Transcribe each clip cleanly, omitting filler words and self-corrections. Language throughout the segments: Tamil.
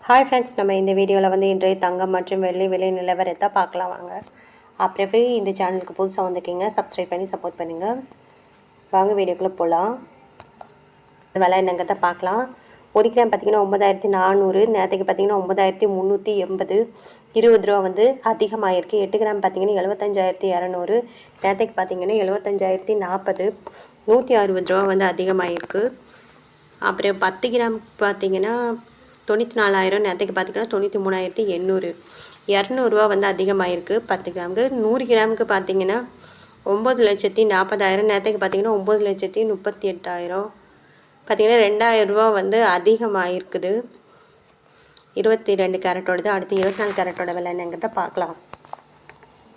ஹாய் ஃப்ரெண்ட்ஸ், நம்ம இந்த வீடியோவில் வந்து இன்றைய தங்கம் மற்றும் வெள்ளி விலை நிலவரத்தை பார்க்கலாம் வாங்க. அப்புறவே இந்த சேனலுக்கு புதுசாக வந்திருக்கீங்க, சப்ஸ்கிரைப் பண்ணி சப்போர்ட் பண்ணுங்கள். வாங்க வீடியோக்குள்ளே போகலாம். விலை என்னங்கிறத பார்க்கலாம். 1 கிராம் பார்த்திங்கன்னா 9400, நேற்றுக்கு பார்த்திங்கன்னா 9380, 20 ரூபா வந்து அதிகமாகிருக்கு. 8 கிராம் பார்த்திங்கன்னா 75200, நேற்றுக்கு பார்த்திங்கன்னா 75040, 160 ரூபா வந்து அதிகமாகிருக்கு. அப்புறம் 10 கிராம் பார்த்திங்கன்னா 94,000, நேற்றுக்கு பார்த்திங்கன்னா 93,800, 200 வந்து அதிகமாகிருக்கு 10 கிராமுக்கு. 100 கிராமுக்கு பார்த்திங்கன்னா 9,40,000, நேற்றுக்கு பார்த்திங்கன்னா 9,38,000, பார்த்திங்கன்னா 2,000 வந்து அதிகமாகிருக்குது. 22 கேரட்டோடது. அடுத்து 24 கேரட்டோட விலை என்னங்கிறத பார்க்கலாம்.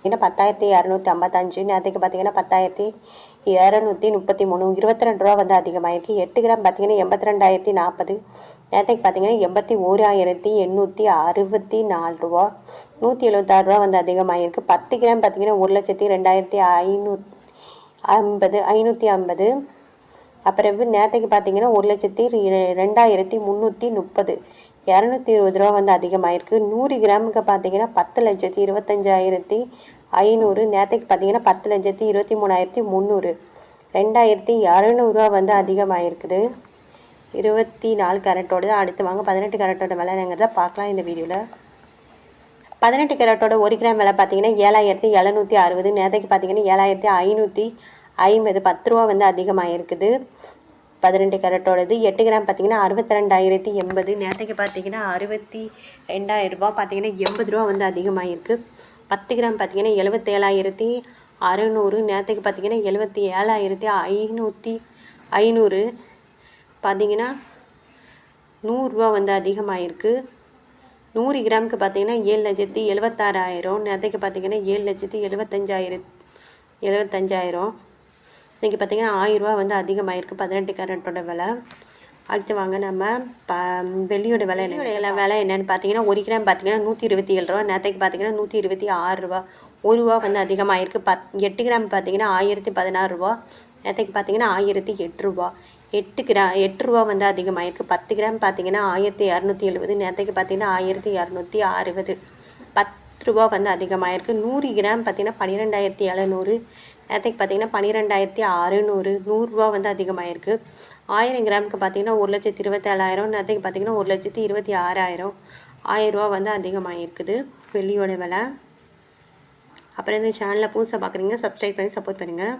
பார்த்திங்கன்னா 10,255, நேற்றுக்கு பார்த்திங்கன்னா 10,233, 22 ரூபா வந்து அதிகமாகிருக்கு. 8 கிராம் பார்த்திங்கன்னா 82,040, நேற்றுக்கு பார்த்திங்கன்னா 81,864 ரூபா, 176 ரூபா வந்து அதிகமாகிருக்கு. 10 கிராம் பார்த்திங்கன்னா 1,02,550, அப்புறம் நேற்றுக்கு பார்த்திங்கன்னா 1,02,330, 220 ரூபா வந்து அதிகமாகிருக்கு. 100 கிராமுக்கு பார்த்திங்கன்னா 10,25,500, நேற்றுக்கு பார்த்திங்கன்னா 10,23,300, 2,200 வந்து அதிகமாகிருக்குது. 24 கேரட்டோட. அடுத்து வாங்க 18 கேரட்டோட விலைங்கிறத பார்க்கலாம் இந்த வீடியோவில். 18 கேரட்டோட 1 கிராம் விலை பார்த்திங்கன்னா 7,760, நேற்றுக்கு பார்த்திங்கன்னா 7,550, 10 ரூபா வந்து அதிகமாகிருக்குது. 18 கேரட்டோடது. 8 கிராம் பார்த்திங்கன்னா 62,080, நேற்றுக்கு பார்த்திங்கன்னா 62,000 ரூபா, பார்த்திங்கன்னா 80 ரூபா வந்து அதிகமாகிருக்கு. 10 கிராம் பார்த்திங்கன்னா 77,600, நேற்றுக்கு பார்த்திங்கன்னா 77,500, பார்த்திங்கன்னா 100 ரூபா வந்து அதிகமாகிருக்கு. 100 கிராமுக்கு பார்த்திங்கன்னா 7,76,000, நேற்றுக்கு பார்த்திங்கன்னா 7,75,000, இன்றைக்கி பார்த்திங்கன்னா 1000 ரூபா வந்து அதிகமாகிருக்கு 18 கேரட்டோட விலை. அடுத்து வாங்க நம்ம வெள்ளியோட விலை என்னென்னு பார்த்தீங்கன்னா 1 கிராம் பார்த்திங்கன்னா 127 ரூபா, நேற்றுக்கு பார்த்திங்கன்னா 126 ரூபா, 1 ரூபா வந்து அதிகமாகிருக்கு. 8 கிராம் பார்த்திங்கன்னா 1016 ரூபா, நேற்றுக்கு பார்த்திங்கன்னா 1008 ரூபா, 8 ரூபா வந்து அதிகமாகிருக்கு. 10 கிராம் பார்த்திங்கன்னா 1270, நேற்றுக்கு பார்த்திங்கன்னா 1260, 10 ரூபா வந்து அதிகமாகிருக்கு. 100 கிராம் பார்த்திங்கன்னா 12,700, நேற்றுக்கு பார்த்திங்கன்னா 12,600, 100 ரூபா வந்து அதிகமாகிருக்கு. 1000 கிராமுக்கு பார்த்திங்கன்னா 1,27,000, நேற்றுக்கு பார்த்திங்கன்னா 1,26,000, 1000 ரூபா வந்து அதிகமாகிருக்குது வெள்ளியோட விலை. அப்புறம் இந்த சேனலை புதுசாக பார்க்குறீங்க, சப்ஸ்கிரைப் பண்ணி சப்போர்ட் பண்ணுங்கள்.